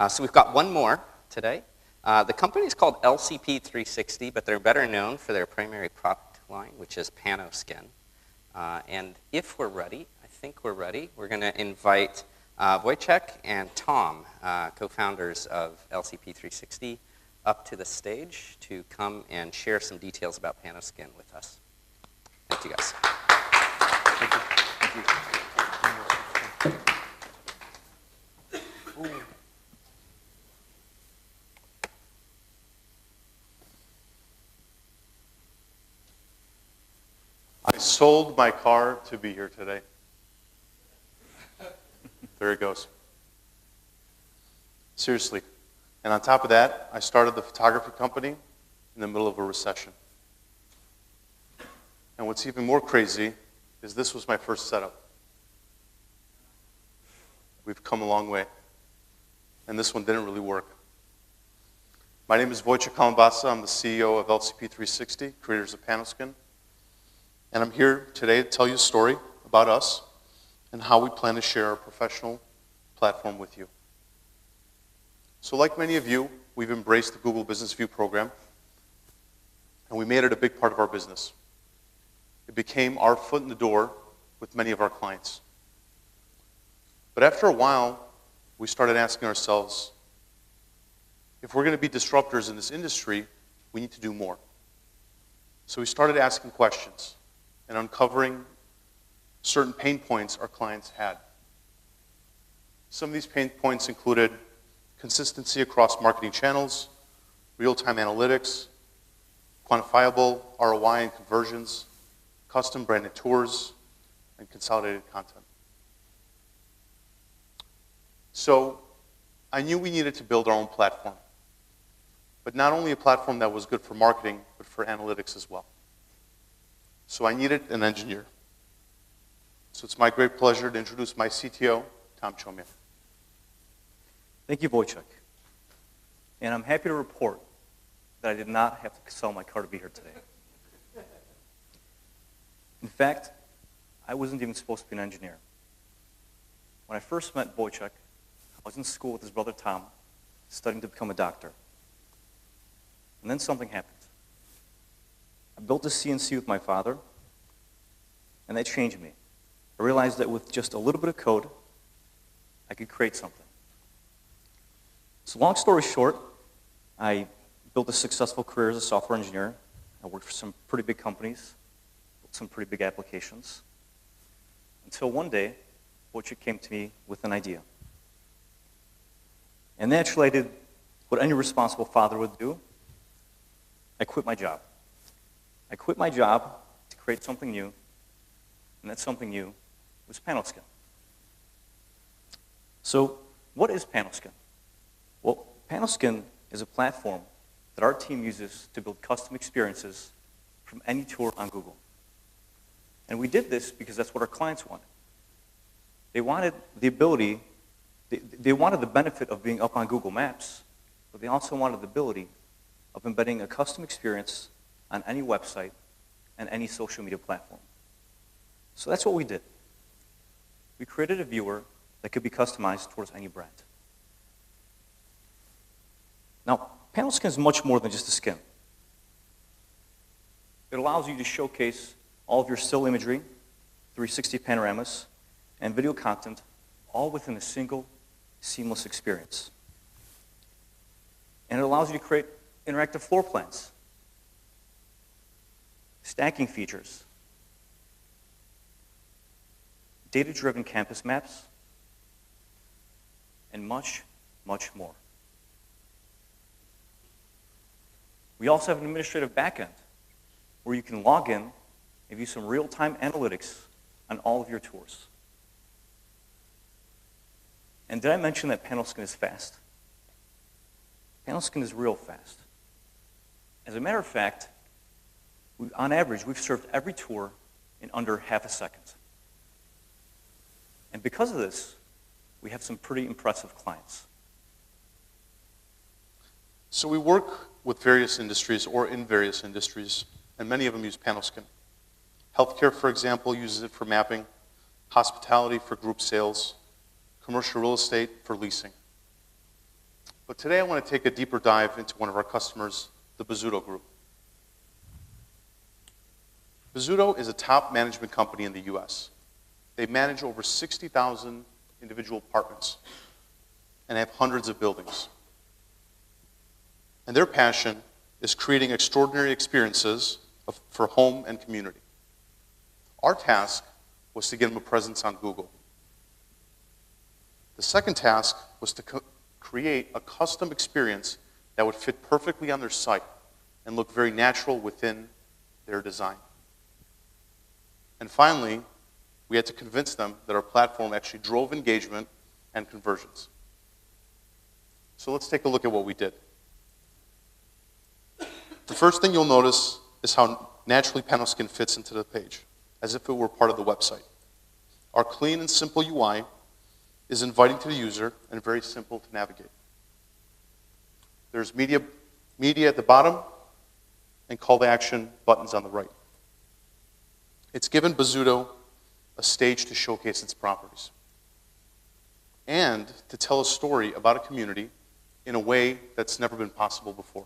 So we've got one more today. The company is called LCP 360, but they're better known for their primary product line, which is Panoskin. And if we're ready, I think we're ready, we're going to invite Wojciech and Tom, co-founders of LCP 360, up to the stage to come and share some details about Panoskin with us. Thank you, guys. Thank you. Thank you. I sold my car to be here today. There it goes. Seriously. And on top of that, I started the photography company in the middle of a recession. And what's even more crazy is this was my first setup. We've come a long way. And this one didn't really work. My name is Wojciech. I'm the CEO of LCP 360, creators of Panoskin. And I'm here today to tell you a story about us and how we plan to share our professional platform with you. So like many of you, we've embraced the Google Business View program, and we made it a big part of our business. It became our foot in the door with many of our clients. But after a while, we started asking ourselves, if we're going to be disruptors in this industry, we need to do more. So we started asking questions and uncovering certain pain points our clients had. Some of these pain points included consistency across marketing channels, real-time analytics, quantifiable ROI and conversions, custom branded tours, and consolidated content. So I knew we needed to build our own platform, but not only a platform that was good for marketing, but for analytics as well. So I needed an engineer. So it's my great pleasure to introduce my CTO, Tom Jonathan. Thank you, Wojciech. And I'm happy to report that I did not have to sell my car to be here today. In fact, I wasn't even supposed to be an engineer. When I first met Wojciech, I was in school with his brother Tom, studying to become a doctor. And then something happened. I built a CNC with my father, and that changed me. I realized that with just a little bit of code, I could create something. So long story short, I built a successful career as a software engineer. I worked for some pretty big companies, built some pretty big applications, until one day, Wojciech came to me with an idea. And naturally, I did what any responsible father would do. I quit my job. I quit my job to create something new, and that something new was Panoskin. So what is Panoskin? Well, Panoskin is a platform that our team uses to build custom experiences from any tour on Google. And we did this because that's what our clients wanted. They wanted the ability, they wanted the benefit of being up on Google Maps, but they also wanted the ability of embedding a custom experience on any website and any social media platform. So that's what we did. We created a viewer that could be customized towards any brand. Now, Panoskin is much more than just a skin. It allows you to showcase all of your still imagery, 360 panoramas, and video content, all within a single, seamless experience. And it allows you to create interactive floor plans, stacking features, data-driven campus maps, and much, much more. We also have an administrative backend where you can log in and view some real-time analytics on all of your tours. And did I mention that Panoskin is fast? Panoskin is real fast. As a matter of fact, on average, we've served every tour in under half a second. And because of this, we have some pretty impressive clients. So we work with various industries or in various industries, and many of them use Panoskin. Healthcare, for example, uses it for mapping, hospitality for group sales, commercial real estate for leasing. But today I want to take a deeper dive into one of our customers, the Bozzuto Group. Bozzuto is a top management company in the US. They manage over 60,000 individual apartments and have hundreds of buildings. And their passion is creating extraordinary experiences for home and community. Our task was to get them a presence on Google. The second task was to create a custom experience that would fit perfectly on their site and look very natural within their design. And finally, we had to convince them that our platform actually drove engagement and conversions. So let's take a look at what we did. The first thing you'll notice is how naturally Panoskin fits into the page, as if it were part of the website. Our clean and simple UI is inviting to the user and very simple to navigate. There's media at the bottom and call to action buttons on the right. It's given Bozzuto a stage to showcase its properties and to tell a story about a community in a way that's never been possible before.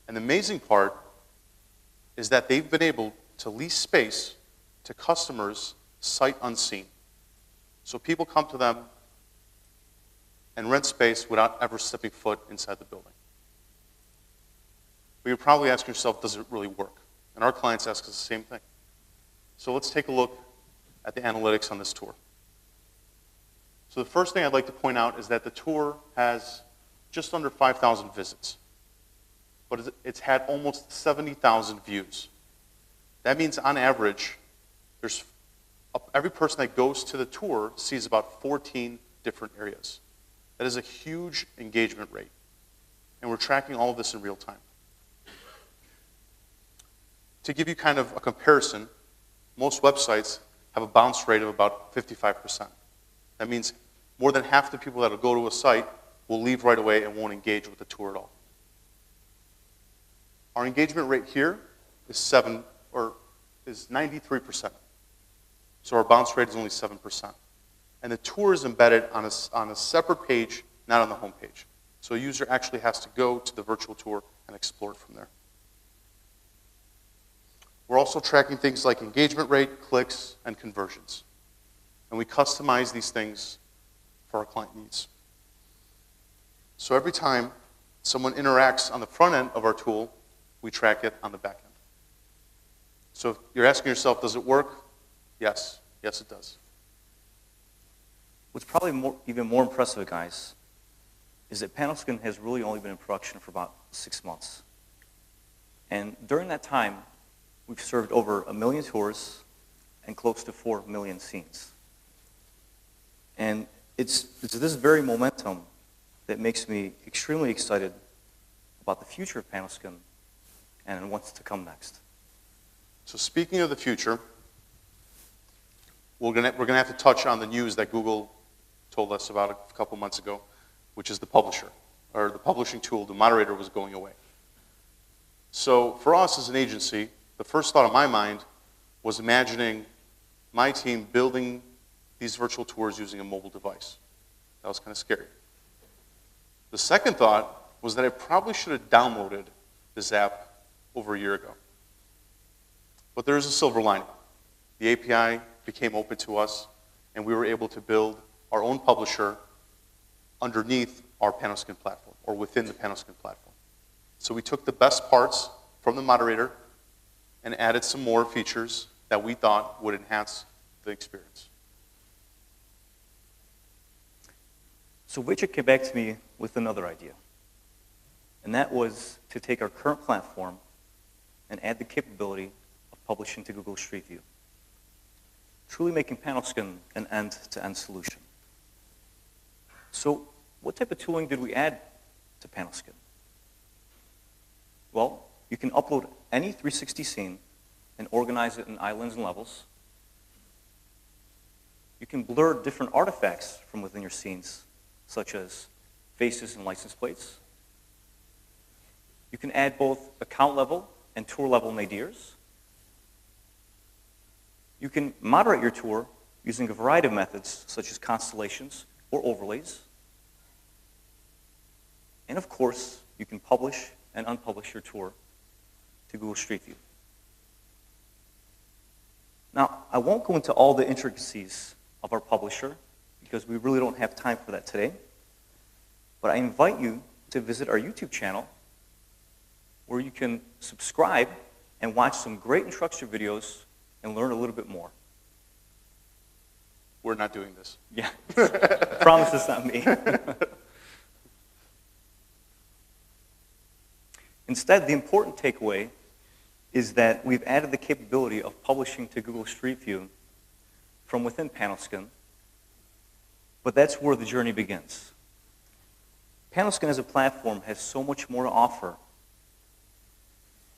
And the amazing part is that they've been able to lease space to customers sight unseen. So people come to them and rent space without ever stepping foot inside the building. But you're probably asking yourself, does it really work? And our clients ask us the same thing. So let's take a look at the analytics on this tour. So the first thing I'd like to point out is that the tour has just under 5,000 visits. But it's had almost 70,000 views. That means on average, every person that goes to the tour sees about 14 different areas. That is a huge engagement rate. And we're tracking all of this in real time. To give you kind of a comparison, most websites have a bounce rate of about 55%. That means more than half the people that will go to a site will leave right away and won't engage with the tour at all. Our engagement rate here is 93%. So our bounce rate is only 7%. And the tour is embedded on a separate page, not on the home page. So a user actually has to go to the virtual tour and explore it from there. We're also tracking things like engagement rate, clicks, and conversions. And we customize these things for our client needs. So every time someone interacts on the front end of our tool, we track it on the back end. So if you're asking yourself, does it work? Yes. Yes, it does. What's probably even more impressive, guys, is that Panoskin has really only been in production for about 6 months. And during that time, we've served over 1 million tours and close to 4 million scenes. And it's this very momentum that makes me extremely excited about the future of Panoskin and what's to come next. So speaking of the future, we're gonna have to touch on the news that Google told us about a couple months ago, which is the publisher, or the publishing tool, the moderator was going away. So for us as an agency, the first thought in my mind was imagining my team building these virtual tours using a mobile device. That was kind of scary. The second thought was that I probably should have downloaded this app over a year ago. But there is a silver lining. The API became open to us, and we were able to build our own publisher underneath our Panoskin platform, or within the Panoskin platform. So we took the best parts from the moderator and added some more features that we thought would enhance the experience. So Wojciech came back to me with another idea. And that was to take our current platform and add the capability of publishing to Google Street View, truly making Panoskin an end-to-end solution. So what type of tooling did we add to Panoskin? Well, you can upload any 360 scene and organize it in islands and levels. You can blur different artifacts from within your scenes, such as faces and license plates. You can add both account level and tour level nadirs. You can moderate your tour using a variety of methods, such as constellations or overlays. And of course, you can publish and unpublish your tour to Google Street View. Now, I won't go into all the intricacies of our publisher because we really don't have time for that today. But I invite you to visit our YouTube channel where you can subscribe and watch some great instruction videos and learn a little bit more. We're not doing this. Yeah, I promise it's not me. Instead, the important takeaway is that we've added the capability of publishing to Google Street View from within Panoskin, but that's where the journey begins. Panoskin as a platform has so much more to offer,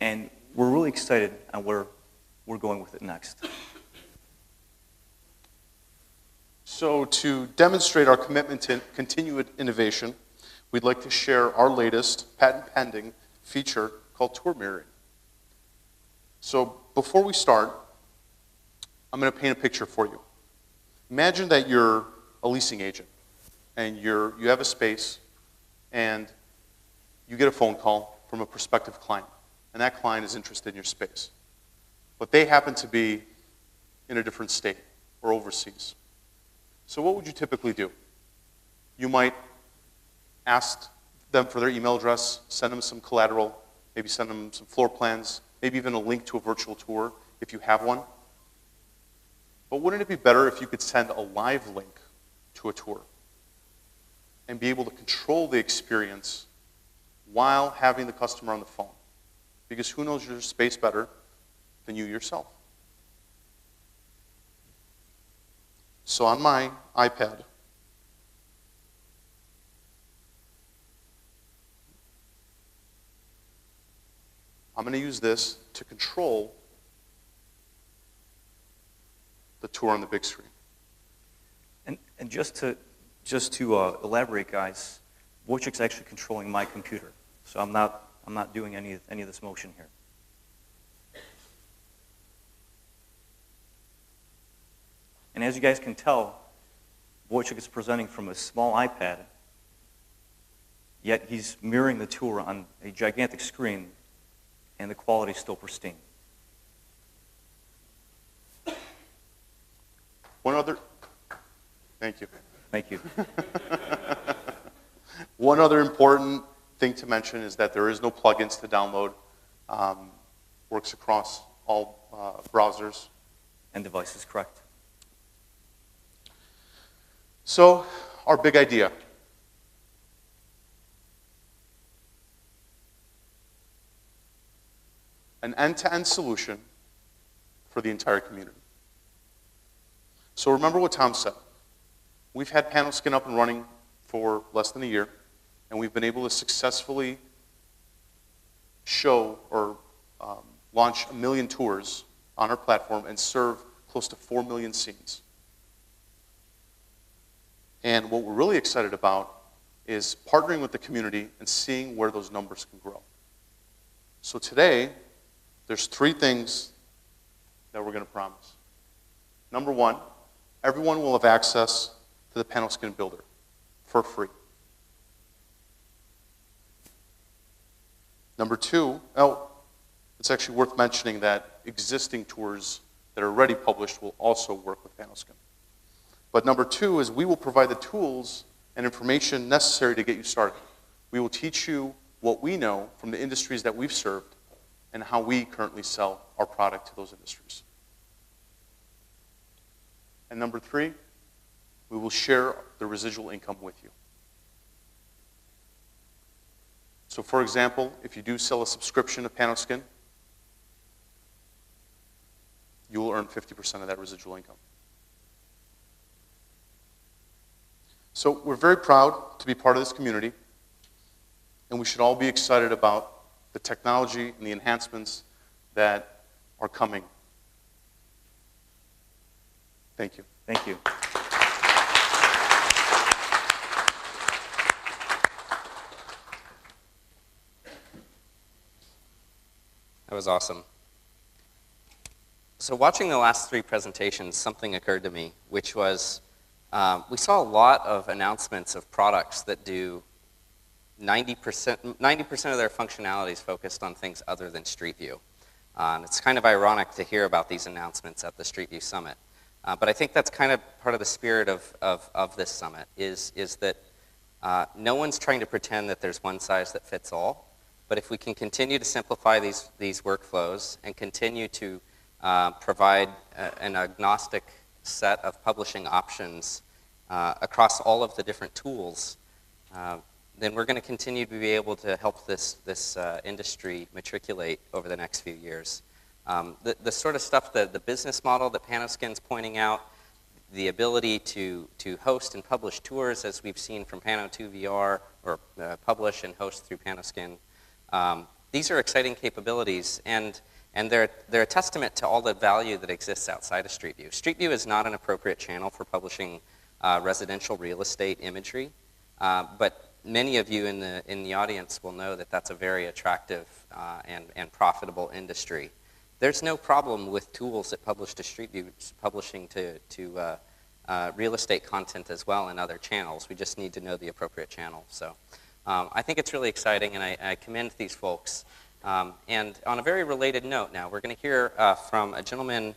and we're really excited on where we're going with it next. So to demonstrate our commitment to continued innovation, we'd like to share our latest patent-pending feature called tour mirroring. So before we start, I'm going to paint a picture for you. Imagine that you're a leasing agent, and you have a space, and you get a phone call from a prospective client, and that client is interested in your space. But they happen to be in a different state or overseas. So what would you typically do? You might ask them for their email address, send them some collateral, maybe send them some floor plans, maybe even a link to a virtual tour if you have one. But wouldn't it be better if you could send a live link to a tour and be able to control the experience while having the customer on the phone? Because who knows your space better than you yourself? So on my iPad, I'm going to use this to control the tour on the big screen. And just to elaborate, guys, Wojciech's actually controlling my computer, so I'm not doing any of this motion here. And as you guys can tell, Wojciech is presenting from a small iPad, yet he's mirroring the tour on a gigantic screen, and the quality is still pristine. Thank you. Thank you. One other important thing to mention is that there is no plugins to download. Works across all browsers. And devices, correct. So, our big idea. An end-to-end solution for the entire community. So remember what Tom said. We've had Panoskin up and running for less than a year, and we've been able to successfully show or launch 1 million tours on our platform and serve close to 4 million scenes. And what we're really excited about is partnering with the community and seeing where those numbers can grow. So today, there's 3 things that we're going to promise. Number 1, everyone will have access to the Panoskin Builder for free. Number 2, it's actually worth mentioning that existing tours that are already published will also work with Panoskin. But number 2 is we will provide the tools and information necessary to get you started. We will teach you what we know from the industries that we've served and how we currently sell our product to those industries. And number 3, we will share the residual income with you. So for example, if you do sell a subscription to Panoskin, you will earn 50% of that residual income. So we're very proud to be part of this community, and we should all be excited about the technology and the enhancements that are coming. Thank you. Thank you. That was awesome. So watching the last 3 presentations, something occurred to me, which was we saw a lot of announcements of products that do 90% of their functionality is focused on things other than Street View. And it's kind of ironic to hear about these announcements at the Street View Summit. But I think that's kind of part of the spirit of this summit, is that no one's trying to pretend that there's one size that fits all. But if we can continue to simplify these workflows and continue to provide an agnostic set of publishing options across all of the different tools, then we're going to continue to be able to help this industry matriculate over the next few years. The sort of stuff, the business model that Panoskin's pointing out, the ability to host and publish tours, as we've seen from Pano 2 VR, or publish and host through Panoskin, these are exciting capabilities, and they're a testament to all the value that exists outside of Street View. Street View is not an appropriate channel for publishing residential real estate imagery, but many of you in the audience will know that that's a very attractive and profitable industry. There's no problem with tools that publish to Street View publishing to real estate content as well in other channels. We just need to know the appropriate channel. So I think it's really exciting, and I commend these folks. And on a very related note now, we're going to hear from a gentleman